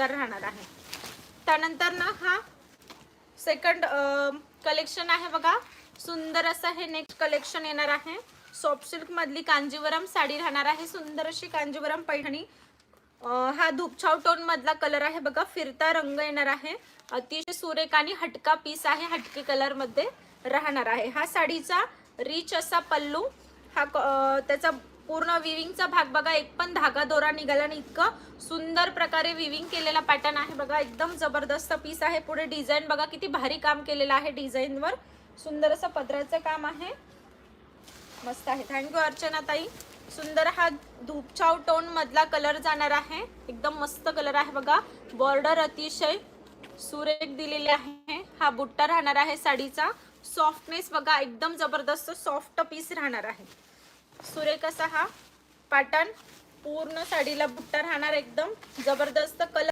राहणार आहे। त्यानंतर ना हा सेकंड कलेक्शन आहे बघा, सुंदर असं हे नेक्स्ट कलेक्शन येणार आहे। सॉफ्ट सिल्क मधली कांजीवरम साडी राहणार आहे, सुंदर अशी कांजीवरम पैठणी। हा धूपछाव टोन मधला कलर आहे बघा, फिरता रंग येणार आहे, अतिशय सुरेख आणि हटका पीस आहे, हटके कलर मध्ये राहणार आहे। हा साडीचा रिच असा पल्लू, हा त्याचा पूर्ण विविंगचा भाग बघा, एक पण धागा दोरा निघाला नाही, इतकं सुंदर प्रकारे विविंग केलेला पॅटर्न आहे बघा, एकदम जबरदस्त पीस आहे। पुढे डिझाइन बघा किती भारी काम केलेलं आहे, डिझाइन वर सुंदर असं पदराचं काम आहे, मस्त आहे। थँक्यू अर्चना ताई। सुंदर हा धूपछाव टोन मधला कलर जाणार आहे, एकदम मस्त कलर आहे बघा, बॉर्डर अतिशय सुरेख दिलेले आहे। हा बुट्टा राहणार आहे साडीचा, सॉफ्टनेस बघा, एकदम जबरदस्त सॉफ्ट पीस राहणार आहे, सुरेख असा हा पॅटर्न, पूर्ण साडीला बुट्टा राहणार, एकदम जबरदस्त कलर